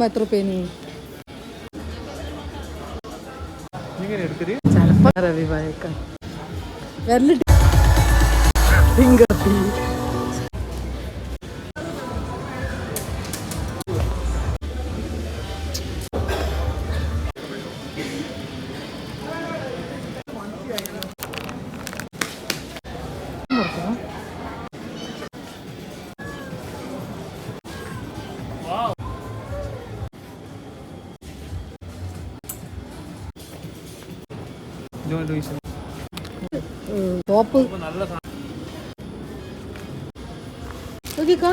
എത്ര പേനി രവി വായക്ക ടോപ്പ് നോക്കിക്കാ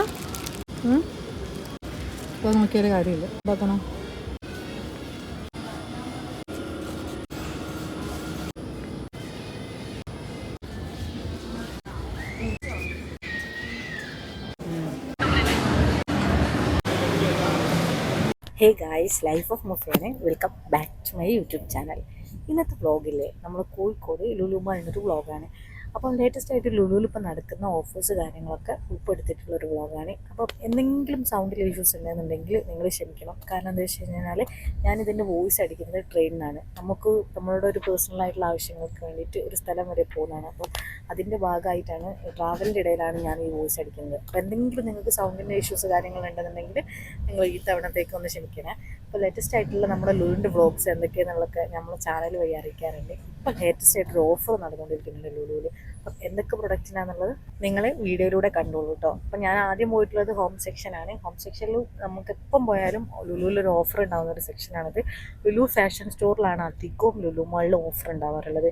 ഇപ്പോൾ നോക്കിയൊരു കാര്യമില്ല എന്താക്കണം ഹേ ഗായ്സ്, ലൈഫ് ഓഫ് മുഫയാണ്. Welcome back to my YouTube channel. ഇന്നത്തെ വ്ളോഗിൽ നമ്മൾ കോഴിക്കോട് ലുലു മാളിനൊരു വ്ളോഗാണ്. അപ്പോൾ ലേറ്റസ്റ്റ് ആയിട്ട് ലുലുവിൽ ഇപ്പോൾ നടക്കുന്ന ഓഫേഴ്സ് കാര്യങ്ങളൊക്കെ ഉൾപ്പെടുത്തിയിട്ടുള്ളൊരു വ്ളോഗാണ്. അപ്പം എന്തെങ്കിലും സൗണ്ടിൽ ഇഷ്യൂസ് ഉണ്ടെന്നുണ്ടെങ്കിൽ നിങ്ങൾ ക്ഷമിക്കണം. കാരണം എന്താ വെച്ച് കഴിഞ്ഞാൽ ഞാനിതിൻ്റെ വോയിസ് അടിക്കുന്നത് ട്രെയിനിനാണ്. നമുക്ക് നമ്മളുടെ ഒരു പേഴ്സണലായിട്ടുള്ള ആവശ്യങ്ങൾക്ക് വേണ്ടിയിട്ട് ഒരു സ്ഥലം വരെ പോകുന്നതാണ്. അപ്പം അതിൻ്റെ ഭാഗമായിട്ടാണ് ട്രാവലിൻ്റെ ഇടയിലാണ് ഞാൻ ഈ വോയിസ് അടിക്കുന്നത്. അപ്പോൾ എന്തെങ്കിലും നിങ്ങൾക്ക് സൗണ്ടിൻ്റെ ഇഷ്യൂസ് കാര്യങ്ങളുണ്ടെന്നുണ്ടെങ്കിൽ നിങ്ങൾ ഈ തവണത്തേക്ക് ഒന്ന് ക്ഷമിക്കണേ. അപ്പോൾ ലേറ്റസ്റ്റ് ആയിട്ടുള്ള നമ്മുടെ ലുലുവിൻ്റെ വ്ളോഗ്സ് എന്തൊക്കെയാണെന്നുള്ളതൊക്കെ നമ്മൾ ചാനൽ വഴി അറിയിക്കാറുണ്ട്. ഇപ്പം ലേറ്റസ്റ്റ് ആയിട്ടൊരു ഓഫർ നടന്നുകൊണ്ടിരിക്കുന്നുണ്ട് ലുലുവിൽ. അപ്പം എന്തൊക്കെ പ്രൊഡക്റ്റിനാണെന്നുള്ളത് നിങ്ങളെ വീഡിയോയിലൂടെ കണ്ടോളൂ കേട്ടോ. അപ്പം ഞാൻ ആദ്യം പോയിട്ടുള്ളത് ഹോം സെക്ഷനാണ്. ഹോം സെക്ഷനിൽ നമുക്ക് എപ്പം പോയാലും ലുലുവിലൊരു ഓഫർ ഉണ്ടാകുന്ന ഒരു സെക്ഷനാണിത്. ലുലു ഫാഷൻ സ്റ്റോറിലാണ് അധികവും ലുലു മാളിൽ ഓഫർ ഉണ്ടാവാറുള്ളത്.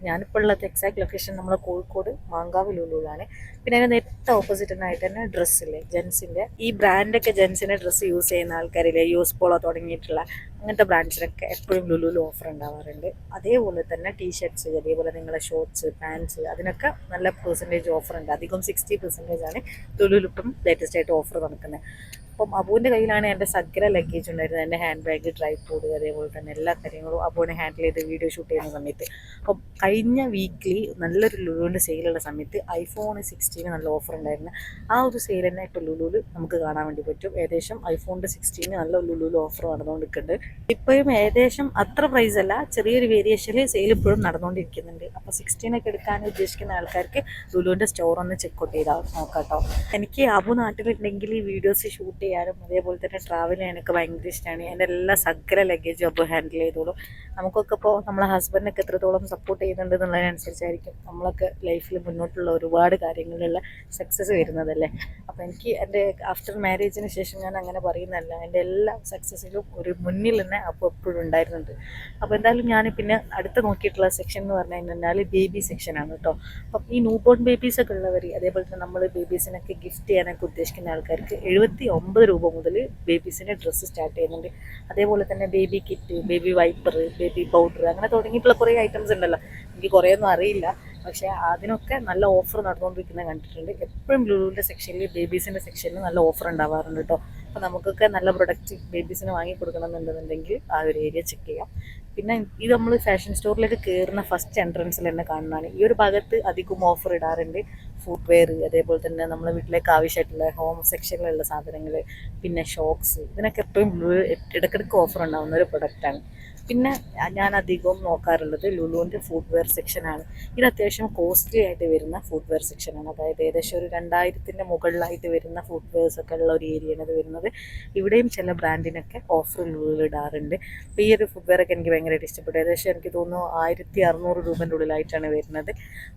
ഞാനിപ്പോൾ ഉള്ളത് എക്സാക്ട് ലൊക്കേഷൻ നമ്മുടെ കോഴിക്കോട് മാങ്കാവ് ലുലുവിലാണ്. പിന്നെ അതിന് നെറ്റ് ഓപ്പോസിറ്റിനായിട്ട് തന്നെ ഡ്രസ്സില്ലേ ജെൻസിൻ്റെ ഈ ബ്രാൻഡൊക്കെ ജെൻസിൻ്റെ ഡ്രസ്സ് യൂസ് ചെയ്യുന്ന ആൾക്കാരില്ലേ, യൂസ് പോളോ തുടങ്ങിയിട്ടുള്ള അങ്ങനത്തെ ബ്രാൻഡ്സിനൊക്കെ എപ്പോഴും ലുലുവിൽ ഓഫർ ഉണ്ടാവാറുണ്ട്. അതേപോലെ തന്നെ ടീഷർട്ട്സ്, അതേപോലെ നിങ്ങളുടെ ഷോർട്ട്സ്, പാൻറ്റ്സ് അതിനൊക്കെ നല്ല പെർസെൻറ്റേജ് ഓഫർ ഉണ്ട്. അധികം 60% ലുലുവിൽ ഇപ്പം ലേറ്റസ്റ്റ് ആയിട്ട് ഓഫർ നടക്കുന്നത്. അപ്പം അബുവിൻ്റെ കയ്യിലാണ് എൻ്റെ സകല ലഗേജ് ഉണ്ടായിരുന്നത്. എൻ്റെ ഹാൻഡ് ബാഗ്, ട്രൈപോഡ്, അതേപോലെ തന്നെ എല്ലാ കാര്യങ്ങളും അബുവിനെ ഹാൻഡിൽ ചെയ്ത് വീഡിയോ ഷൂട്ട് ചെയ്യുന്ന സമയത്ത്. അപ്പം കഴിഞ്ഞ വീക്കിലി നല്ലൊരു ലുലുവിൻ്റെ സെയിലുള്ള സമയത്ത് iPhone 16 നല്ല ഓഫർ ഉണ്ടായിരുന്നു. ആ ഒരു സെയിൽ തന്നെ ഇപ്പോൾ ലുലുവിൽ നമുക്ക് കാണാൻ വേണ്ടി പറ്റും. ഏകദേശം iPhone 16 നല്ല ലുലുവിൽ ഓഫർ നടന്നുകൊണ്ടിരിക്കുന്നുണ്ട്. ഇപ്പോഴും ഏകദേശം അത്ര പ്രൈസ് അല്ല, ചെറിയൊരു വേരിയേഷനിൽ സെയിൽ ഇപ്പോഴും നടന്നുകൊണ്ടിരിക്കുന്നുണ്ട്. അപ്പോൾ 16 എടുക്കാൻ ഉദ്ദേശിക്കുന്ന ആൾക്കാർക്ക് ലുലുവിൻ്റെ സ്റ്റോർ ഒന്ന് ചെക്കൗട്ട് ചെയ്താൽ നോക്കാം കേട്ടോ. എനിക്ക് അബു നാട്ടിലുണ്ടെങ്കിൽ ഈ വീഡിയോസ് ഷൂട്ട് ചെയ്യാനും അതേപോലെ തന്നെ ട്രാവൽ ചെയ്യാനൊക്കെ ഭയങ്കര ഇഷ്ടമാണ്. എൻ്റെ എല്ലാ സകല ലഗേജും അപ്പോൾ ഹാൻഡിൽ ചെയ്തോളും. നമുക്കൊക്കെ ഇപ്പോൾ നമ്മളെ ഹസ്ബൻഡൊക്കെ എത്രത്തോളം സപ്പോർട്ട് ചെയ്യുന്നുണ്ട് എന്നുള്ളതിനനുസരിച്ചായിരിക്കും നമ്മളൊക്കെ ലൈഫിൽ മുന്നോട്ടുള്ള ഒരുപാട് കാര്യങ്ങളിലുള്ള സക്സസ് വരുന്നതല്ലേ. അപ്പോൾ എനിക്ക് എൻ്റെ ആഫ്റ്റർ മാരേജിന് ശേഷം ഞാൻ അങ്ങനെ പറയുന്നതല്ല, എൻ്റെ എല്ലാ സക്സസ്സിലും ഒരു മുന്നിൽ തന്നെ അപ്പോൾ എപ്പോഴും ഉണ്ടായിരുന്നുണ്ട്. അപ്പോൾ എന്തായാലും ഞാൻ പിന്നെ അടുത്ത് നോക്കിയിട്ടുള്ള സെക്ഷൻ എന്ന് പറഞ്ഞു കഴിഞ്ഞാൽ ബേബി സെക്ഷനാണ് കേട്ടോ. അപ്പം ഈ ന്യൂ ബോൺ ബേബീസൊക്കെ ഉള്ളവർ, അതേപോലെ തന്നെ നമ്മൾ ബേബീസിനൊക്കെ ഗിഫ്റ്റ് ചെയ്യാനൊക്കെ ഉദ്ദേശിക്കുന്ന ആൾക്കാർക്ക് 79 രൂപ മുതൽ ബേബീസിൻ്റെ ഡ്രസ്സ് സ്റ്റാർട്ട് ചെയ്യുന്നുണ്ട്. അതേപോലെ തന്നെ baby kit, baby wiper, baby powder അങ്ങനെ തുടങ്ങിയിട്ടുള്ള കുറേ ഐറ്റംസ് ഉണ്ടല്ലോ. എനിക്ക് കുറേയൊന്നും അറിയില്ല, പക്ഷേ അതിനൊക്കെ നല്ല ഓഫർ നടന്നുകൊണ്ടിരിക്കുന്നത് കണ്ടിട്ടുണ്ട്. എപ്പോഴും ലുലുവിൻ്റെ സെക്ഷനിൽ, ബേബീസിൻ്റെ സെക്ഷനിൽ നല്ല ഓഫർ ഉണ്ടാവാറുണ്ട് കേട്ടോ. അപ്പോൾ നമുക്കൊക്കെ നല്ല പ്രൊഡക്റ്റ് ബേബീസിന് വാങ്ങി കൊടുക്കണമെന്നുണ്ടെന്നുണ്ടെങ്കിൽ ആ ഒരു ഏരിയ ചെക്ക് ചെയ്യാം. പിന്നെ ഇത് നമ്മൾ ഫാഷൻ സ്റ്റോറിലേക്ക് കയറുന്ന ഫസ്റ്റ് എൻട്രൻസിൽ തന്നെ കാണുന്നതാണ്. ഈ ഒരു ഭാഗത്ത് അധികം ഓഫർ ഇടാറുണ്ട്. ഫുട്വെയർ, അതേപോലെ തന്നെ നമ്മളെ വീട്ടിലേക്ക് ആവശ്യമായിട്ടുള്ള ഹോം സെക്ഷനിലുള്ള സാധനങ്ങൾ, പിന്നെ ഷോക്സ്, ഇതിനൊക്കെ എപ്പോഴും ഇടയ്ക്കിടയ്ക്ക് ഓഫർ ഉണ്ടാകുന്ന ഒരു പ്രൊഡക്റ്റാണ്. പിന്നെ ഞാൻ അധികവും നോക്കാറുള്ളത് ലുലുവിൻ്റെ ഫുട്വെയർ സെക്ഷനാണ്. ഇത് അത്യാവശ്യം കോസ്റ്റ്ലി ആയിട്ട് വരുന്ന ഫുട്വെയർ സെക്ഷനാണ്. അതായത് ഏകദേശം ഒരു 2000-ന്റെ മുകളിലായിട്ട് വരുന്ന ഫുട്വെയർസൊക്കെ ഉള്ള ഒരു ഏരിയയാണ് ഇത് വരുന്നത്. ഇവിടെയും ചില ബ്രാൻഡിനൊക്കെ ഓഫർ ലുലുവിൽ ഇടാറുണ്ട്. അപ്പോൾ ഈ ഒരു ഫുട്വെയറൊക്കെ എനിക്ക് ഭയങ്കരമായിട്ട് ഇഷ്ടപ്പെട്ടു. ഏകദേശം എനിക്ക് തോന്നുന്നു 1600 രൂപേൻ്റെ ഉള്ളിലായിട്ടാണ് വരുന്നത്.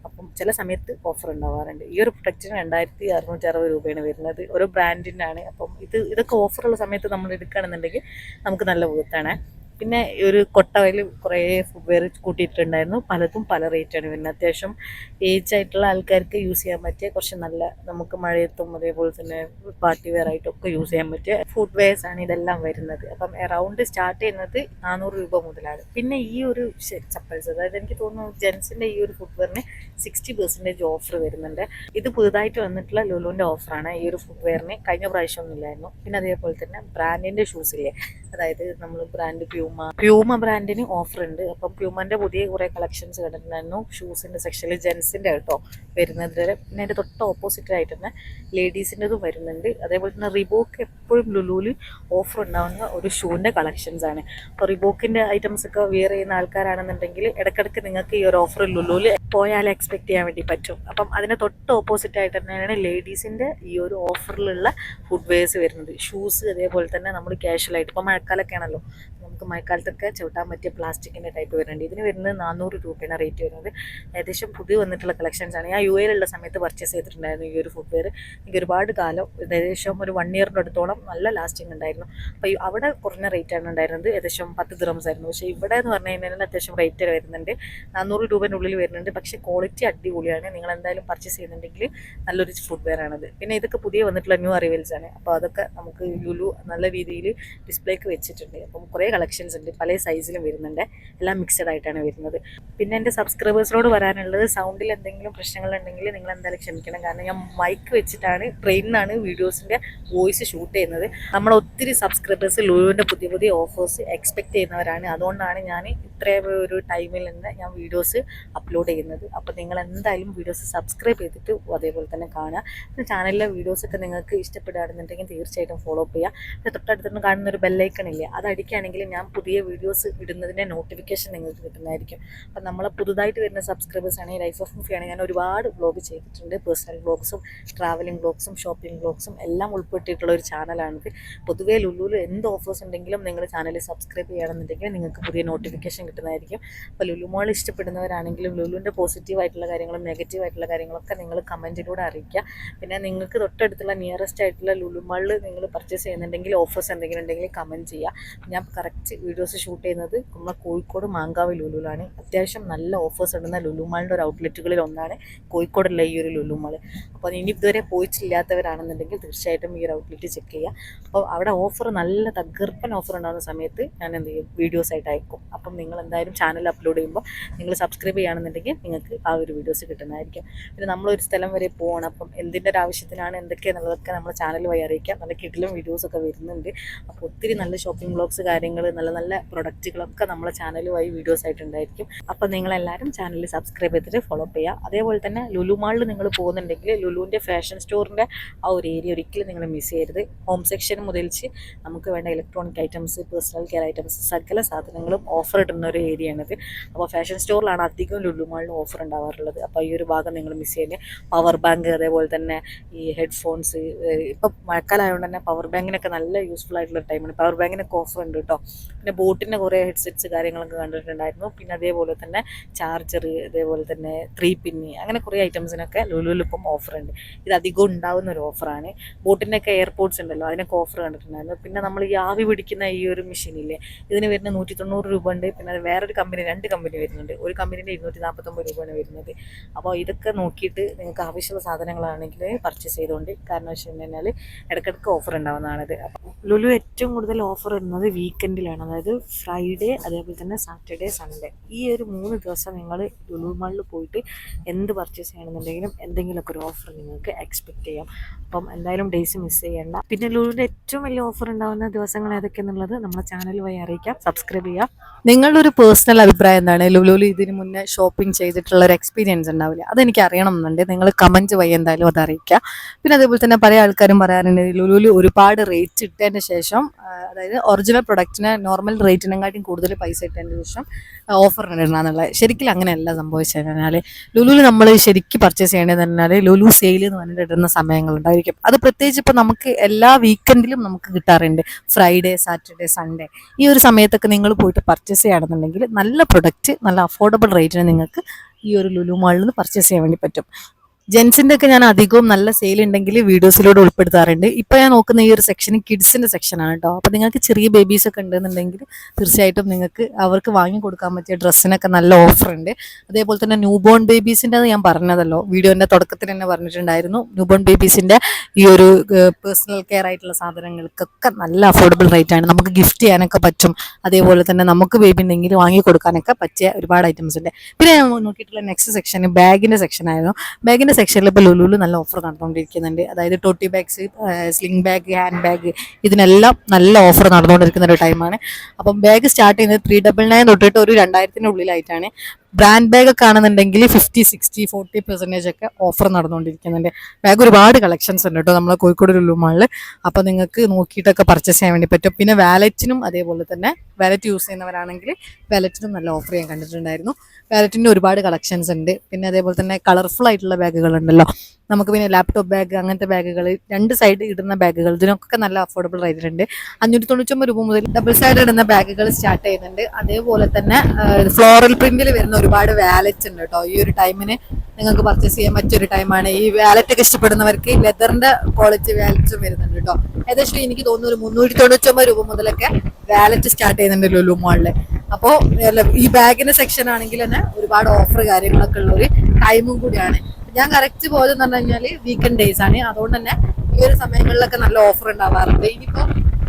അപ്പം ചില സമയത്ത് ഓഫർ ഉണ്ടാവാറുണ്ട്. ഈ ഒരു പ്രൊഡക്റ്റിന് 2660 രൂപയാണ് വരുന്നത്. ഓരോ ബ്രാൻഡിനാണ്. അപ്പം ഇതൊക്കെ ഓഫറുള്ള സമയത്ത് നമ്മൾ എടുക്കുകയാണെന്നുണ്ടെങ്കിൽ നമുക്ക് നല്ല വീർത്താണ്. പിന്നെ ഒരു കൊട്ടയിൽ കുറേ ഫുട്വെയർ കൂട്ടിയിട്ടുണ്ടായിരുന്നു. പലതും പല റേറ്റാണ് വരുന്നത്. അത്യാവശ്യം ഏജ് ആയിട്ടുള്ള ആൾക്കാർക്ക് യൂസ് ചെയ്യാൻ പറ്റിയ കുറച്ച് നല്ല, നമുക്ക് മഴയത്തും അതേപോലെ തന്നെ പാർട്ടി വെയർ ആയിട്ടൊക്കെ യൂസ് ചെയ്യാൻ പറ്റിയ ഫുട്വെയർസാണ് ഇതെല്ലാം വരുന്നത്. അപ്പം അറൗണ്ട് സ്റ്റാർട്ട് ചെയ്യുന്നത് 400 രൂപ മുതലാണ്. പിന്നെ ഈ ഒരു ചപ്പൽസ്, അതായത് എനിക്ക് തോന്നുന്നു ജെൻസിൻ്റെ ഈ ഒരു ഫുട്വെയറിന് 60% ഓഫർ വരുന്നുണ്ട്. ഇത് പുതുതായിട്ട് വന്നിട്ടുള്ള ലുലുവിൻ്റെ ഓഫറാണ്. ഈ ഒരു ഫുട്വെയറിന് കഴിഞ്ഞ പ്രാവശ്യം ഒന്നുമില്ലായിരുന്നു. പിന്നെ അതേപോലെ തന്നെ ബ്രാൻഡിൻ്റെ ഷൂസില്ലേ, അതായത് നമ്മൾ ബ്രാൻഡ് പ്യൂമ ബ്രാൻഡിന് ഓഫർ ഉണ്ട്. അപ്പം പ്യൂമൻ്റെ പുതിയ കുറേ കളക്ഷൻസ് കണ്ടിട്ടുണ്ടായിരുന്നു. ഷൂസിൻ്റെ സെക്ഷനിൽ ജെൻസിൻ്റെ കേട്ടോ വരുന്നത് വരെ. പിന്നെ അതിൻ്റെ തൊട്ട് ഓപ്പോസിറ്റായിട്ട് തന്നെ ലേഡീസിൻ്റെതും വരുന്നുണ്ട്. അതേപോലെ തന്നെ റിബോക്ക് എപ്പോഴും ലുലുവിൽ ഓഫർ ഉണ്ടാകുന്ന ഒരു ഷൂവിൻ്റെ കളക്ഷൻസാണ്. അപ്പോൾ റിബോക്കിൻ്റെ ഐറ്റംസ് ഒക്കെ വെയർ ചെയ്യുന്ന ആൾക്കാരാണെന്നുണ്ടെങ്കിൽ ഇടയ്ക്കിടയ്ക്ക് നിങ്ങൾക്ക് ഈ ഒരു ഓഫർ ലുലുവിൽ പോയാൽ എക്സ്പെക്ട് ചെയ്യാൻ വേണ്ടി പറ്റും. അപ്പം അതിന് തൊട്ട് ഓപ്പോസിറ്റായിട്ട് തന്നെയാണ് ലേഡീസിൻ്റെ ഈ ഒരു ഓഫറിലുള്ള ഫുഡ് വെയർസ് വരുന്നത്. ഷൂസ് അതേപോലെ തന്നെ നമ്മൾ ക്യാഷ്വലായിട്ട് ഇപ്പോൾ മഴക്കാലമൊക്കെ ആണല്ലോ, നമുക്ക് മഴക്കാലത്തൊക്കെ ചവിട്ടാൻ പറ്റിയ പ്ലാസ്റ്റിക്കിൻ്റെ ടൈപ്പ് വരുന്നുണ്ട്. ഇതിന് വരുന്നത് 400 രൂപയാണ് റേറ്റ് വരുന്നത്. ഏകദേശം പുതിയ വന്നിട്ടുള്ള കളക്ഷൻസാണ്. ഞാൻ UAE ലുള്ള സമയത്ത് പർച്ചേസ് ചെയ്തിട്ടുണ്ടായിരുന്നു ഈ ഒരു ഫുഡ് വെയർ. എനിക്ക് ഒരുപാട് കാലം, ഏകദേശം ഒരു 1 ഇയറിൻ്റെ അടുത്തോളം നല്ല ലാസ്റ്റിംഗ് ഉണ്ടായിരുന്നു. അപ്പോൾ അവിടെ കുറഞ്ഞ റേറ്റാണ് ഉണ്ടായിരുന്നത്, ഏകദേശം 10 ദിർഹംസ് ആയിരുന്നു. പക്ഷേ ഇവിടെ എന്ന് പറഞ്ഞു കഴിഞ്ഞാൽ അത്യാവശ്യം റേറ്റ് വരുന്നുണ്ട്, 400 രൂപേൻ്റെ വരുന്നുണ്ട്. പക്ഷേ ക്വാളിറ്റി അടിപൊളിയാണ്. നിങ്ങൾ എന്തായാലും പർച്ചേസ് ചെയ്യുന്നുണ്ടെങ്കിൽ നല്ലൊരു ഫുഡ് വെയർ ആണത്. പിന്നെ ഇതൊക്കെ പുതിയ വന്നിട്ടുള്ള ന്യൂ അറൈവൽസ് ആണ്. അപ്പോൾ അതൊക്കെ നമുക്ക് ലുലു നല്ല രീതിയിൽ ഡിസ്പ്ലേക്ക് വെച്ചിട്ടുണ്ട്. അപ്പം കുറേ കളക്ഷൻസ് ഉണ്ട്, പല സൈസിലും വരുന്നുണ്ട്, എല്ലാം മിക്സഡ് ആയിട്ടാണ് വരുന്നത്. പിന്നെ എൻ്റെ സബ്സ്ക്രൈബേഴ്സിനോട് പറയാനുള്ളത്, സൗണ്ടിൽ എന്തെങ്കിലും പ്രശ്നങ്ങളുണ്ടെങ്കിൽ നിങ്ങൾ എന്തായാലും ക്ഷമിക്കണം. കാരണം ഞാൻ മൈക്ക് വെച്ചിട്ടാണ് ട്രെയിനിനാണ് വീഡിയോസിൻ്റെ വോയിസ് ഷൂട്ട് ചെയ്യുന്നത്. നമ്മൾ ഒത്തിരി സബ്സ്ക്രൈബേഴ്സ് ലുലുവിൻ്റെ പുതിയ പുതിയ ഓഫേഴ്സ് എക്സ്പെക്ട് ചെയ്യുന്നവരാണ്. അതുകൊണ്ടാണ് ഞാൻ ഇത്രയും ഒരു ടൈമിൽ നിന്ന് ഞാൻ വീഡിയോസ് അപ്ലോഡ് ചെയ്യുന്നത്. അപ്പോൾ നിങ്ങൾ എന്തായാലും വീഡിയോസ് സബ്സ്ക്രൈബ് ചെയ്തിട്ട് അതേപോലെ തന്നെ കാണുക. പിന്നെ ചാനലിലെ വീഡിയോസൊക്കെ നിങ്ങൾക്ക് ഇഷ്ടപ്പെടുകയാണെന്നുണ്ടെങ്കിൽ തീർച്ചയായിട്ടും ഫോളോ ചെയ്യുക. പിന്നെ തൊട്ടടുത്തുനിന്ന് കാണുന്ന ഒരു ബെല്ലൈക്കൺ ഇല്ലേ, അത് അടിക്കുകയാണെങ്കിൽ ഞാൻ പുതിയ വീഡിയോസ് ഇടുന്നതിൻ്റെ നോട്ടിഫിക്കേഷൻ നിങ്ങൾക്ക് കിട്ടുന്നതായിരിക്കും. അപ്പം നമ്മളെ പുതുതായിട്ട് വരുന്ന സബ്സ്ക്രൈബേഴ്സ് ആണെങ്കിൽ ലൈഫ് ഓഫ് മുഫി ആണെങ്കിൽ ഞാൻ ഒരുപാട് വ്ളോഗ് ചെയ്തിട്ടുണ്ട്. പേഴ്സണൽ വ്ളോഗ്സും ട്രാവലിംഗ് വ്ളോഗ്സും ഷോപ്പിംഗ് വ്ളോഗ്സും എല്ലാം ഉൾപ്പെട്ടിട്ടുള്ള ഒരു ചാനലാണിത്. പൊതുവേ ലുലുവിൽ എന്ത് ഓഫേഴ്സ് ഉണ്ടെങ്കിലും നിങ്ങൾ ചാനൽ സബ്സ്ക്രൈബ് ചെയ്യുകയാണെന്നുണ്ടെങ്കിൽ നിങ്ങൾക്ക് പുതിയ നോട്ടിഫിക്കേഷൻ കിട്ടുന്നതായിരിക്കും. അപ്പോൾ ലുലു മോൾ ഇഷ്ടപ്പെടുന്നവരാണെങ്കിലും ലുലുവിൻ്റെ പോസിറ്റീവായിട്ടുള്ള കാര്യങ്ങളും നെഗറ്റീവായിട്ടുള്ള കാര്യങ്ങളൊക്കെ നിങ്ങൾ കമൻറ്റിലൂടെ അറിയിക്കുക. പിന്നെ നിങ്ങൾക്ക് തൊട്ടടുത്തുള്ള നിയറസ്റ്റ് ആയിട്ടുള്ള ലുലു മാളിൽ നിങ്ങൾ പർച്ചേസ് ചെയ്യുന്നുണ്ടെങ്കിൽ ഓഫേഴ്സ് എന്തെങ്കിലും ഉണ്ടെങ്കിൽ കമൻറ്റ് ചെയ്യുക. ഞാൻ കറക്റ്റ് വീഡിയോസ് ഷൂട്ട് ചെയ്യുന്നത് നമ്മളെ കോഴിക്കോട് മാങ്കാവ് ലുലുവിലാണ്. അത്യാവശ്യം നല്ല ഓഫേഴ്സ് ഇടുന്ന ലുലു മാളിൻ്റെ ഒരു ഔട്ട്ലെറ്റുകളിൽ ഒന്നാണ് കോഴിക്കോടുള്ള ഈ ഒരു ലുലു മാൾ. അപ്പോൾ ഇനി ഇതുവരെ പോയിട്ടില്ലാത്തവരാണെന്നുണ്ടെങ്കിൽ തീർച്ചയായിട്ടും ഈ ഒരു ഔട്ട്ലെറ്റ് ചെക്ക് ചെയ്യുക. അപ്പോൾ അവിടെ ഓഫർ നല്ല തകർപ്പൻ ഓഫർ ഉണ്ടാകുന്ന സമയത്ത് ഞാൻ എന്ത് ചെയ്യും, വീഡിയോസ് ആയിട്ട് അയക്കും. അപ്പം നിങ്ങൾ എന്തായാലും ചാനൽ അപ്ലോഡ് ചെയ്യുമ്പോൾ നിങ്ങൾ സബ്സ്ക്രൈബ് ചെയ്യുകയാണെന്നുണ്ടെങ്കിൽ നിങ്ങൾക്ക് ആ ഒരു വീഡിയോസ് കിട്ടുന്നതായിരിക്കും. പിന്നെ നമ്മളൊരു സ്ഥലം വരെ പോകണം, അപ്പം എന്തിൻ്റെ ഒരു ആവശ്യത്തിനാണ് എന്തൊക്കെയാണെന്നുള്ളതൊക്കെ നമ്മൾ ചാനൽ വഴി അറിയിക്കാം. നല്ല കിടിലം വീഡിയോസൊക്കെ വരുന്നുണ്ട്. അപ്പോൾ ഒത്തിരി നല്ല ഷോപ്പിംഗ് വ്ളോഗ്സ് കാര്യങ്ങൾ, നല്ല നല്ല പ്രൊഡക്റ്റുകളൊക്കെ നമ്മളെ ചാനൽ വഴി വീഡിയോസ് ആയിട്ടുണ്ടായിരിക്കും. അപ്പോൾ നിങ്ങളെല്ലാവരും ചാനൽ സബ്സ്ക്രൈബ് ചെയ്തിട്ട് ഫോളോ ചെയ്യുക. അതേപോലെ തന്നെ ലുലു മാളിൽ നിങ്ങൾ പോകുന്നുണ്ടെങ്കിൽ ലുലുവിൻ്റെ ഫാഷൻ സ്റ്റോറിൻ്റെ ആ ഒരു ഏരിയ ഒരിക്കലും നിങ്ങൾ മിസ് ചെയ്യരുത്. ഹോം സെക്ഷൻ മുതൽച്ച് നമുക്ക് വേണ്ട electronic items, personal care items, സകല സാധനങ്ങളും ഓഫർ ഇടുന്ന ഒരു ഏരിയയാണിത്. അപ്പോൾ ഫാഷൻ സ്റ്റോറിലാണ് അധികം ലുലു മാളിൽ ഓഫർ ഉണ്ടാവാറുള്ളത്. അപ്പോൾ ഈ ഒരു ഭാഗം നിങ്ങൾ മിസ് ചെയ്യേണ്ടത്. പവർ ബാങ്ക്, അതേപോലെ തന്നെ ഈ ഹെഡ്ഫോൺസ്, ഇപ്പം മഴക്കാലമായതുകൊണ്ട് തന്നെ പവർ ബാങ്കിനൊക്കെ നല്ല യൂസ്ഫുൾ ആയിട്ടുള്ള ടൈമാണ്. പവർ ബാങ്കിനൊക്കെ ഓഫർ ഉണ്ട് കേട്ടോ. പിന്നെ ബോട്ടിൻ്റെ കുറേ ഹെഡ്സെറ്റ്സ് കാര്യങ്ങളൊക്കെ കണ്ടിട്ടുണ്ടായിരുന്നു. പിന്നെ അതേപോലെ തന്നെ ചാർജർ, അതേപോലെ തന്നെ 3 പിന്ന്, അങ്ങനെ കുറേ ഐറ്റംസിനൊക്കെ ലുലുവിൽ ഇപ്പം ഓഫർ ഉണ്ട്. ഇത് അധികം ഉണ്ടാകുന്ന ഒരു ഓഫറാണ്. ബോട്ടിൻ്റെയൊക്കെ എയർപോർട്ട്സ് ഉണ്ടല്ലോ, അതിനൊക്കെ ഓഫർ കണ്ടിട്ടുണ്ടായിരുന്നു. പിന്നെ നമ്മൾ ഈ ആവി പിടിക്കുന്ന ഈ ഒരു മെഷീനില്ലേ, ഇതിന് വരുന്ന 190 രൂപ ഉണ്ട്. പിന്നെ അത് വേറൊരു കമ്പനി, 2 കമ്പനി വരുന്നുണ്ട്. ഒരു കമ്പനീൻ്റെ 249 രൂപയാണ് വരുന്നത്. അപ്പോൾ ഇതൊക്കെ നോക്കിയിട്ട് നിങ്ങൾക്ക് ആവശ്യമുള്ള സാധനങ്ങളാണെങ്കിൽ പർച്ചേസ് ചെയ്തുകൊണ്ട്, കാരണം വെച്ച് കഴിഞ്ഞാൽ ഇടയ്ക്കിടയ്ക്ക് ഓഫർ ഉണ്ടാവുന്നതാണിത്. അപ്പോൾ ലുലു ഏറ്റവും കൂടുതൽ ഓഫർ ഇടുന്നത് വീക്കെൻഡിലാണ്, അതായത് ഫ്രൈഡേ, അതേപോലെ തന്നെ സാറ്റർഡേ, സൺഡേ. ഈ ഒരു 3 ദിവസം നിങ്ങൾ ലുലു മാളിൽ പോയിട്ട് എന്ത് പർച്ചേസ് ചെയ്യണമെന്നുണ്ടെങ്കിലും എന്തെങ്കിലുമൊക്കെ ഒരു ഓഫർ നിങ്ങൾക്ക് എക്സ്പെക്ട് ചെയ്യാം. അപ്പം എന്തായാലും ഡേയ്സ് മിസ് ചെയ്യേണ്ട. പിന്നെ ലുലുവിൻ്റെ ഏറ്റവും വലിയ ഓഫർ ഉണ്ടാകുന്ന ദിവസങ്ങൾ ഏതൊക്കെയാണെന്നുള്ളത് നമ്മുടെ ചാനൽ വഴി അറിയിക്കാം. സബ്സ്ക്രൈബ് ചെയ്യാം. നിങ്ങളുടെ ഒരു പേഴ്സണൽ അഭിപ്രായം എന്താണ്? ലുലുവിൽ ഇതിന് മുന്നേ ഷോപ്പിംഗ് ചെയ്തിട്ടുള്ള ഒരു എക്സ്പീരിയൻസ് ഉണ്ടാവില്ല, അതെനിക്ക് അറിയണം എന്നുണ്ട്. നിങ്ങൾ കമൻറ്റ് വഴി എന്തായാലും അത് അറിയിക്കുക. പിന്നെ അതേപോലെ തന്നെ പല ആൾക്കാരും പറയാറുണ്ട് ലുലുവിൽ ഒരുപാട് റേറ്റ് ഇട്ടതിന് ശേഷം, അതായത് ഒറിജിനൽ പ്രൊഡക്റ്റിന് നോർമൽ റേറ്റിനെക്കാട്ടും കൂടുതൽ പൈസ ഇട്ടതിന് ശേഷം ഓഫർ ഇടണമെന്നുള്ളത്. ശരിക്കും അങ്ങനെയല്ല സംഭവിച്ചു കഴിഞ്ഞാൽ ലുലുവിൽ നമ്മൾ ശരിക്കും പർച്ചേസ് ചെയ്യേണ്ടതെന്ന് പറഞ്ഞാൽ ലുലു സെയിൽ എന്ന് പറഞ്ഞിട്ട് ഇടുന്ന സമയങ്ങളുണ്ടായിരിക്കും. അത് പ്രത്യേകിച്ച് ഇപ്പോൾ നമുക്ക് എല്ലാ വീക്കെൻഡിലും നമുക്ക് കിട്ടാറുണ്ട്, ഫ്രൈഡേ, സാറ്റർഡേ, സൺഡേ. ഈ ഒരു സമയത്തൊക്കെ നിങ്ങൾ പോയിട്ട് പർച്ചേസ് ചെയ്യുകയാണെന്നുണ്ടെങ്കിൽ നല്ല പ്രൊഡക്റ്റ് നല്ല അഫോർഡബിൾ റേറ്റിന് നിങ്ങൾക്ക് ഈ ഒരു ലുലു മാളിൽ നിന്ന് പർച്ചേസ് ചെയ്യാൻ വേണ്ടി പറ്റും. ജെൻസിൻ്റെ ഒക്കെ ഞാൻ അധികവും നല്ല സെയിൽ ഉണ്ടെങ്കിൽ വീഡിയോസിലൂടെ ഉൾപ്പെടുത്താറുണ്ട്. ഇപ്പോൾ ഞാൻ നോക്കുന്ന ഈ ഒരു സെക്ഷൻ കിഡ്സിൻ്റെ സെക്ഷനാണ് കേട്ടോ. അപ്പോൾ നിങ്ങൾക്ക് ചെറിയ ബേബീസൊക്കെ ഉണ്ടെന്നുണ്ടെങ്കിൽ തീർച്ചയായിട്ടും നിങ്ങൾക്ക് അവർക്ക് വാങ്ങി കൊടുക്കാൻ പറ്റിയ ഡ്രസ്സിനൊക്കെ നല്ല ഓഫർ ഉണ്ട്. അതേപോലെ തന്നെ ന്യൂ ബോൺ ബേബീസിൻ്റെ ഞാൻ പറഞ്ഞതല്ലോ, വീഡിയോൻ്റെ തുടക്കത്തിൽ തന്നെ പറഞ്ഞിട്ടുണ്ടായിരുന്നു. ന്യൂ ബോൺ ബേബീസിൻ്റെ ഈ ഒരു പേഴ്സണൽ കെയർ ആയിട്ടുള്ള സാധനങ്ങൾക്കൊക്കെ നല്ല അഫോർഡബിൾ റേറ്റാണ്. നമുക്ക് ഗിഫ്റ്റ് ചെയ്യാനൊക്കെ പറ്റും. അതേപോലെ തന്നെ നമുക്ക് ബേബി ഉണ്ടെങ്കിൽ വാങ്ങി കൊടുക്കാനൊക്കെ പറ്റിയ ഒരുപാട് ഐറ്റംസ് ഉണ്ട്. പിന്നെ ഞാൻ നോക്കിയിട്ടുള്ള നെക്സ്റ്റ് സെക്ഷൻ ബാഗിൻ്റെ സെക്ഷനായിരുന്നു. ബാഗിൻ്റെ സെക്ഷനിൽ ഇപ്പോൾ ലുലുവിൽ നല്ല ഓഫർ നടന്നുകൊണ്ടിരിക്കുന്നുണ്ട്. അതായത് Totti bags, sling bag, hand bag, ഇതിനെല്ലാം നല്ല ഓഫർ നടന്നുകൊണ്ടിരിക്കുന്ന ഒരു ടൈമാണ്. അപ്പം ബാഗ് സ്റ്റാർട്ട് ചെയ്യുന്നത് 399 തൊട്ടിട്ട് ഒരു 2000-ന്റെ ഉള്ളിലായിട്ടാണ്. ബ്രാൻഡ് ബാഗ് ഒക്കെ ആണെന്നുണ്ടെങ്കിൽ 50, 60, 40% ഒക്കെ ഓഫർ നടന്നുകൊണ്ടിരിക്കുന്നുണ്ട്. ബാഗ് ഒരുപാട് കളക്ഷൻസ് ഉണ്ട് കേട്ടോ നമ്മളെ കോഴിക്കോട് ലുലു മാളിൽ. അപ്പോൾ നിങ്ങൾക്ക് നോക്കിയിട്ടൊക്കെ പർച്ചേസ് ചെയ്യാൻ വേണ്ടി പറ്റും. പിന്നെ വാലറ്റിനും അതേപോലെ തന്നെ വാലറ്റ് യൂസ് ചെയ്യുന്നവരാണെങ്കിൽ വാലറ്റിനും നല്ല ഓഫർ ഞാൻ കണ്ടിട്ടുണ്ടായിരുന്നു. വാലറ്റിൻ്റെ ഒരുപാട് കളക്ഷൻസ് ഉണ്ട്. പിന്നെ അതേപോലെ തന്നെ കളർഫുൾ ആയിട്ടുള്ള ബാഗുകൾ ഉണ്ടല്ലോ നമുക്ക്. പിന്നെ ലാപ്ടോപ്പ് ബാഗ്, അങ്ങനത്തെ ബാഗുകൾ, 2 സൈഡ് ഇടുന്ന ബാഗുകൾ, ഇതിനൊക്കെ നല്ല അഫോർഡബിൾ റേറ്റിലുണ്ട്. 599 രൂപ മുതൽ ഡബിൾ സൈഡ് ഇടുന്ന ബാഗുകൾ സ്റ്റാർട്ട് ചെയ്യുന്നുണ്ട്. അതേപോലെ തന്നെ ഫ്ലോറൽ പ്രിന്റിൽ വരുന്ന ഒരുപാട് വാലറ്റ് ഉണ്ട് കേട്ടോ. ഈ ഒരു ടൈമിന് നിങ്ങൾക്ക് പർച്ചേസ് ചെയ്യാൻ പറ്റിയൊരു ടൈമാണ്. ഈ വാലറ്റ് ഒക്കെ ഇഷ്ടപ്പെടുന്നവർക്ക് ലെതറിന്റെ ക്വാളിറ്റി വാലറ്റും വരുന്നുണ്ട് കേട്ടോ. ഏകദേശം എനിക്ക് തോന്നുന്നു ഒരു 399 രൂപ മുതലൊക്കെ വാലറ്റ് സ്റ്റാർട്ട് ചെയ്യുന്നുണ്ട് ലുലു മാളിൽ. അപ്പോൾ ഈ ബാഗിന്റെ സെക്ഷൻ ആണെങ്കിൽ തന്നെ ഒരുപാട് ഓഫർ കാര്യങ്ങളൊക്കെ ഉള്ള ഒരു ടൈമും കൂടിയാണ്. ഞാൻ കറക്റ്റ് പോയതെന്ന് പറഞ്ഞു കഴിഞ്ഞാൽ വീക്കെൻഡ് ഡേയ്സ് ആണ്. അതുകൊണ്ട് തന്നെ ഈ ഒരു സമയങ്ങളിലൊക്കെ നല്ല ഓഫർ ഉണ്ടാവാറുണ്ട്. ഇനിയിപ്പോൾ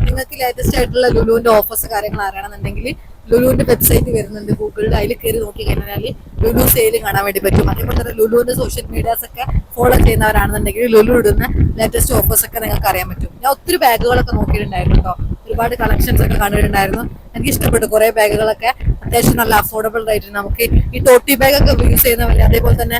നിങ്ങൾക്ക് ലേറ്റസ്റ്റ് ആയിട്ടുള്ള ലുലുവിന്റെ ഓഫേഴ്സ് കാര്യങ്ങൾ അറിയണമെന്നുണ്ടെങ്കിൽ ലുലുവിന്റെ വെബ്സൈറ്റ് വരുന്നുണ്ട് ഗൂഗിളിൽ. അതിൽ കയറി നോക്കി കഴിഞ്ഞാൽ ലുലു സെയിൽ കാണാൻ വേണ്ടി പറ്റും. അതേപോലെ തന്നെ ലുലുവിന്റെ സോഷ്യൽ മീഡിയാസ് ഒക്കെ ഫോളോ ചെയ്യുന്നവരാണെന്നുണ്ടെങ്കിൽ ലുലു ഇടുന്ന ലേറ്റസ്റ്റ് ഓഫേഴ്സ് ഒക്കെ നിങ്ങൾക്ക് അറിയാൻ പറ്റും. ഞാൻ ഒത്തിരി ബാഗുകളൊക്കെ നോക്കിയിട്ടുണ്ടായിരുന്നു കേട്ടോ. ഒരുപാട് കളക്ഷൻസ് ഒക്കെ കണ്ടിട്ടുണ്ടായിരുന്നു. എനിക്ക് ഇഷ്ടപ്പെട്ടു കുറേ ബാഗുകളൊക്കെ. അത്യാവശ്യം നല്ല അഫോർഡബിൾ റേറ്റിന് നമുക്ക് ഈ ടോട്ടി ബാഗൊക്കെ യൂസ് ചെയ്യുന്നവർ, അതേപോലെ തന്നെ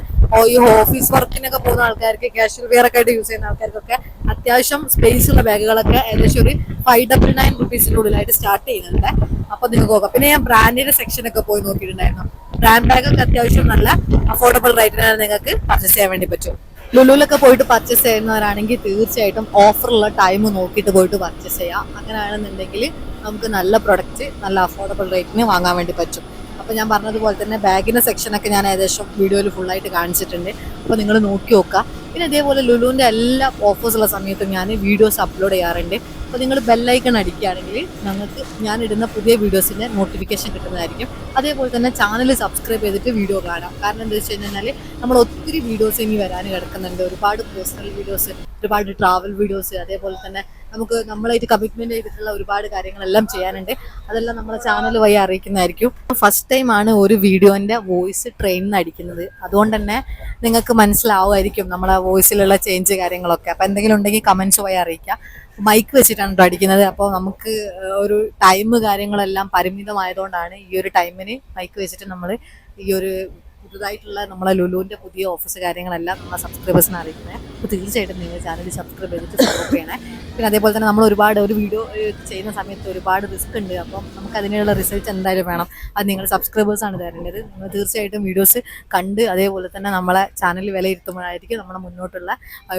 ഈ ഓഫീസ് വർക്കിനൊക്കെ പോകുന്ന ആൾക്കാർക്ക്, കാഷ്വൽ വെയർ ഒക്കെ ആയിട്ട് യൂസ് ചെയ്യുന്ന ആൾക്കാർക്കൊക്കെ അത്യാവശ്യം സ്പേസ് ഉള്ള ബാഗുകളൊക്കെ ഏകദേശം ഒരു 599 റുപ്പീസിൻ്റെ ഉള്ളിലായിട്ട് സ്റ്റാർട്ട് ചെയ്യുന്നുണ്ട്. അപ്പൊ നിങ്ങൾക്ക് നോക്കാം. പിന്നെ ഞാൻ ബ്രാൻഡിന്റെ സെക്ഷനൊക്കെ പോയി നോക്കിയിട്ടുണ്ടായിരുന്നു. ബ്രാൻഡ് ബാഗൊക്കെ അത്യാവശ്യം നല്ല അഫോർഡബിൾ റേറ്റിനാണ് നിങ്ങൾക്ക് പർച്ചേസ് ചെയ്യാൻ വേണ്ടി പറ്റും. ലുലുവിലൊക്കെ പോയിട്ട് പർച്ചേസ് ചെയ്യുന്നവരാണെങ്കിൽ തീർച്ചയായിട്ടും ഓഫറുള്ള ടൈം നോക്കിയിട്ട് പോയിട്ട് പർച്ചേസ് ചെയ്യാം. അങ്ങനെയാണെന്നുണ്ടെങ്കിൽ നമുക്ക് നല്ല പ്രൊഡക്റ്റ് നല്ല അഫോർഡബിൾ റേറ്റിന് വാങ്ങാൻ വേണ്ടി പറ്റും. അപ്പോൾ ഞാൻ പറഞ്ഞതുപോലെ തന്നെ ബാഗിൻ്റെ സെക്ഷനൊക്കെ ഞാൻ ഏകദേശം വീഡിയോയിൽ ഫുള്ളായിട്ട് കാണിച്ചിട്ടുണ്ട്. അപ്പോൾ നിങ്ങൾ നോക്കി നോക്കുക. പിന്നെ അതേപോലെ ലുലുവിൻ്റെ എല്ലാ ഓഫേഴ്സുള്ള സമയത്തും ഞാൻ വീഡിയോസ് അപ്ലോഡ് ചെയ്യാറുണ്ട്. അപ്പോൾ നിങ്ങൾ ബെല്ലൈക്കൺ അടിക്കുകയാണെങ്കിൽ ഞങ്ങൾക്ക് ഞാൻ ഇടുന്ന പുതിയ വീഡിയോസിൻ്റെ നോട്ടിഫിക്കേഷൻ കിട്ടുന്നതായിരിക്കും. അതേപോലെ തന്നെ ചാനൽ സബ്സ്ക്രൈബ് ചെയ്തിട്ട് വീഡിയോ കാണാം. കാരണം എന്താ വെച്ച് കഴിഞ്ഞാൽ നമ്മൾ ഒത്തിരി വീഡിയോസ് ഇനി വരാൻ കിടക്കുന്നുണ്ട്. ഒരുപാട് പേഴ്സണൽ വീഡിയോസ്, ഒരുപാട് ട്രാവൽ വീഡിയോസ്, അതേപോലെ തന്നെ നമുക്ക് നമ്മളായിട്ട് കമ്മിറ്റ്മെന്റ് ചെയ്തിട്ടുള്ള ഒരുപാട് കാര്യങ്ങളെല്ലാം ചെയ്യാനുണ്ട്. അതെല്ലാം നമ്മളെ ചാനൽ വഴി അറിയിക്കുന്നതായിരിക്കും. ഫസ്റ്റ് ടൈമാണ് ഒരു വീഡിയോന്റെ വോയിസ് ട്രെയിനിൽ അടിക്കുന്നത്. അതുകൊണ്ട് തന്നെ നിങ്ങൾക്ക് മനസ്സിലാവുമായിരിക്കും നമ്മളെ വോയിസിലുള്ള ചേഞ്ച് കാര്യങ്ങളൊക്കെ. അപ്പോൾ എന്തെങ്കിലും ഉണ്ടെങ്കിൽ കമൻസ് വഴി അറിയിക്കുക. മൈക്ക് വെച്ചിട്ടാണ് കേട്ടോ അടിക്കുന്നത്. അപ്പോൾ നമുക്ക് ഒരു ടൈം കാര്യങ്ങളെല്ലാം പരിമിതമായതുകൊണ്ടാണ് ഈ ഒരു ടൈമിന് മൈക്ക് വെച്ചിട്ട് നമ്മൾ ഈ ഒരു പുതുതായിട്ടുള്ള നമ്മളെ ലുലുവിൻ്റെ പുതിയ ഓഫീസ് കാര്യങ്ങളെല്ലാം നമ്മളെ സബ്സ്ക്രൈബേഴ്സിനെ അറിയിക്കുന്നത്. അപ്പോൾ തീർച്ചയായിട്ടും നിങ്ങൾ ചാനൽ സബ്സ്ക്രൈബ് ചെയ്തിട്ട് സപ്പോർട്ട് ചെയ്യണേ. പിന്നെ അതേപോലെ തന്നെ നമ്മൾ ഒരുപാട് ഒരു വീഡിയോ ചെയ്യുന്ന സമയത്ത് ഒരുപാട് റിസ്ക് ഉണ്ട്. അപ്പം നമുക്ക് അതിനുള്ള റിസൾട്ട് എന്തായാലും വേണം. അത് നിങ്ങൾ സബ്സ്ക്രൈബേഴ്സാണ് തരേണ്ടത്. നിങ്ങൾ തീർച്ചയായിട്ടും വീഡിയോസ് കണ്ട് അതേപോലെ തന്നെ നമ്മളെ ചാനൽ വിലയിരുത്തുമ്പോഴായിരിക്കും നമ്മുടെ മുന്നോട്ടുള്ള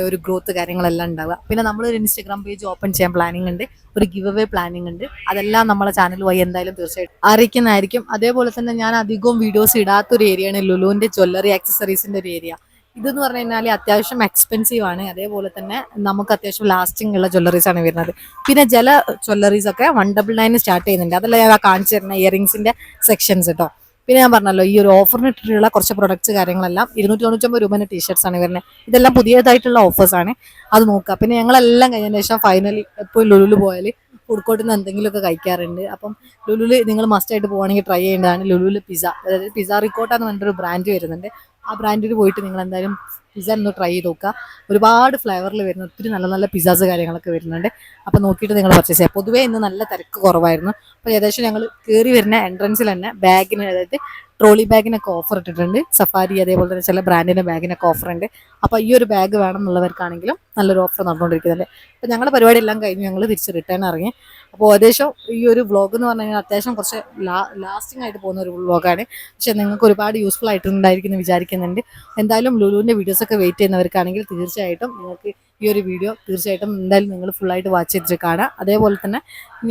ഒരു ഗ്രോത്ത് കാര്യങ്ങളെല്ലാം ഉണ്ടാവുക. പിന്നെ നമ്മളൊരു ഇൻസ്റ്റാഗ്രാം പേജ് ഓപ്പൺ ചെയ്യാൻ പ്ലാനിങ് ഉണ്ട്. ഒരു ഗിവ് അവേ പ്ലാനിങ് ഉണ്ട്. അതെല്ലാം നമ്മളെ ചാനൽ വഴി എന്തായാലും തീർച്ചയായിട്ടും അറിയിക്കുന്നതായിരിക്കും. അതേപോലെ തന്നെ ഞാൻ അധികവും വീഡിയോസ് ഇടാത്തൊരു ഏരിയയാണ് ലുലുവിൻ്റെ ജ്വല്ലറി ആക്സസറീസിൻ്റെ ഒരു ഏരിയ. ഇതെന്ന് പറഞ്ഞു കഴിഞ്ഞാൽ അത്യാവശ്യം എക്സ്പെൻസീവ് ആണ്. അതേപോലെ തന്നെ നമുക്ക് അത്യാവശ്യം ലാസ്റ്റിംഗ് ഉള്ള ജ്വല്ലറീസ് ആണ് വരുന്നത്. പിന്നെ ചില ജ്വല്ലറീസ് ഒക്കെ 199 സ്റ്റാർട്ട് ചെയ്യുന്നുണ്ട്. അതെല്ലാം ഞാൻ കാണിച്ചു തരുന്ന ഇയറിംഗ്സിന്റെ സെക്ഷൻസ് കേട്ടോ. പിന്നെ ഞാൻ പറഞ്ഞല്ലോ ഈ ഒരു ഓഫറിന് ഇട്ടിട്ടുള്ള കുറച്ച് പ്രൊഡക്ട്സ് കാര്യങ്ങളെല്ലാം 299 രൂപേൻ്റെ ടീഷർട്ട്സ് ആണ് വരുന്നത്. ഇതെല്ലാം പുതിയതായിട്ടുള്ള ഓഫേഴ്സ് ആണ്. അത് നോക്കുക. പിന്നെ ഞങ്ങളെല്ലാം കഴിഞ്ഞതിന് ശേഷം ഫൈനലി എപ്പോഴും ലുലുവിൽ പോയാൽ ഫുഡ് കോർട്ടിൽ നിന്ന് എന്തെങ്കിലുമൊക്കെ കഴിക്കാറുണ്ട്. അപ്പം ലുലുവിൽ നിങ്ങൾ മസ്റ്റായിട്ട് പോകുകയാണെങ്കിൽ ട്രൈ ചെയ്യേണ്ടതാണ് ലുലുവിൽ പിസ്സ. അതായത് പിസ്സ റിക്കോട്ട എന്ന് പറഞ്ഞൊരു ബ്രാൻഡ് വരുന്നുണ്ട്. ആ ബ്രാൻഡിൽ പോയിട്ട് നിങ്ങൾ എന്തായാലും പിസ്സ ഒന്ന് ട്രൈ ചെയ്ത് നോക്കുക. ഒരുപാട് ഫ്ലേവറിൽ വരുന്ന ഒത്തിരി നല്ല നല്ല പിസ്സാസ് കാര്യങ്ങളൊക്കെ വരുന്നുണ്ട്. അപ്പോൾ നോക്കിയിട്ട് നിങ്ങൾ പർച്ചേസ് ചെയ്യുക. പൊതുവേ ഇന്ന് നല്ല തിരക്ക് കുറവായിരുന്നു. അപ്പോൾ ഏകദേശം ഞങ്ങൾ കയറി വരുന്ന എൻട്രൻസിൽ തന്നെ ബാഗിന്, അതായത് ട്രോളി ബാഗിനൊക്കെ ഓഫർ ഇട്ടിട്ടുണ്ട്. സഫാരി അതേപോലെ തന്നെ ചില ബ്രാൻഡിൻ്റെ ബാഗിനൊക്കെ ഓഫർ ഉണ്ട്. അപ്പോൾ ഈ ഒരു ബാഗ് വേണം എന്നുള്ളവർക്കാണെങ്കിലും നല്ലൊരു ഓഫർ നടന്നുകൊണ്ടിരിക്കുന്നുണ്ട്. അപ്പോൾ ഞങ്ങളുടെ പരിപാടി എല്ലാം കഴിഞ്ഞ് ഞങ്ങൾ തിരിച്ച് റിട്ടേൺ ഇറങ്ങി. അപ്പോൾ ഏകദേശം ഈ ഒരു വ്ളോഗ് എന്ന് പറഞ്ഞു കഴിഞ്ഞാൽ അത്യാവശ്യം കുറച്ച് ലാസ്റ്റിംഗ് ആയിട്ട് പോകുന്ന ഒരു വ്ളോഗാണ്. പക്ഷേ നിങ്ങൾക്ക് ഒരുപാട് യൂസ്ഫുൾ ആയിട്ടുണ്ടായിരിക്കും എന്ന് വിചാരിക്കുന്നുണ്ട്. എന്തായാലും ലുലുവിൻ്റെ വീഡിയോസൊക്കെ വെയിറ്റ് ചെയ്യുന്നവർക്കാണെങ്കിൽ തീർച്ചയായിട്ടും നിങ്ങൾക്ക് ഈ ഒരു വീഡിയോ തീർച്ചയായിട്ടും എന്തായാലും നിങ്ങൾ ഫുള്ളായിട്ട് വാച്ച് ചെയ്തിട്ട് കാണാം. അതേപോലെ തന്നെ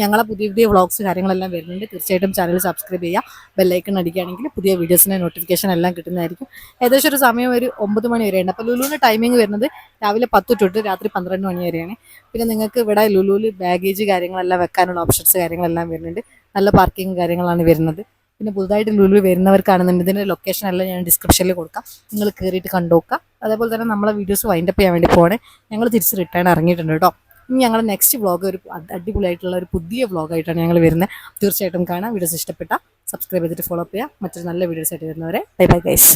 ഞങ്ങളെ പുതിയ പുതിയ വ്ളോഗ്സ് കാര്യങ്ങളെല്ലാം വരുന്നുണ്ട്. തീർച്ചയായിട്ടും ചാനൽ സബ്സ്ക്രൈബ് ചെയ്യുക. ബെല്ലൈക്കൺ അടിക്കുകയാണെങ്കിൽ പുതിയ വീഡിയോസിൻ്റെ നോട്ടിഫിക്കേഷൻ എല്ലാം കിട്ടുന്നതായിരിക്കും. ഏകദേശം ഒരു സമയം ഒരു 9 മണി വരെയുണ്ട്. അപ്പോൾ ലുലുവിൻ്റെ ടൈമിംഗ് വരുന്നത് രാവിലെ 10 തൊട്ട് രാത്രി 12 മണി വരെയാണ്. പിന്നെ നിങ്ങൾക്ക് ഇവിടെ ലുലുവിൽ ബാഗേജ് കാര്യങ്ങളെല്ലാം വെക്കാനുള്ള ഓപ്ഷൻസ് കാര്യങ്ങളെല്ലാം വരുന്നുണ്ട്. നല്ല പാർക്കിംഗ് കാര്യങ്ങളാണ് വരുന്നത്. പിന്നെ പുതുതായിട്ട് ലുലു വരുന്നവർക്കാണെന്നുണ്ടെങ്കിൽ ഇതിൻ്റെ ലൊക്കേഷൻ എല്ലാം ഞാൻ ഡിസ്ക്രിപ്ഷനിൽ കൊടുക്കാം. നിങ്ങൾ കയറിയിട്ട് കണ്ടുനോക്കുക. അതേപോലെ തന്നെ നമ്മളെ വീഡിയോസ് വൈൻഡപ്പ് ചെയ്യാൻ വേണ്ടി പോകണേ. ഞങ്ങൾ തിരിച്ച് റിട്ടേൺ ഇറങ്ങിയിട്ടുണ്ട് കേട്ടോ. ഇനി ഞങ്ങളുടെ നെക്സ്റ്റ് വ്ളോഗ് ഒരു അടിപൊളിയായിട്ടുള്ള ഒരു പുതിയ വ്ളോഗായിട്ടാണ് ഞങ്ങൾ വരുന്നത്. തീർച്ചയായിട്ടും കാണാം. വീഡിയോസ് ഇഷ്ടപ്പെട്ടാൽ സബ്സ്ക്രൈബ് ചെയ്തിട്ട് ഫോളോ അപ്പ് ചെയ്യുക. മറ്റൊരു നല്ല വീഡിയോസ് ആയിട്ട് വരുന്നവരെ ബൈ ബൈ ഗൈസ്.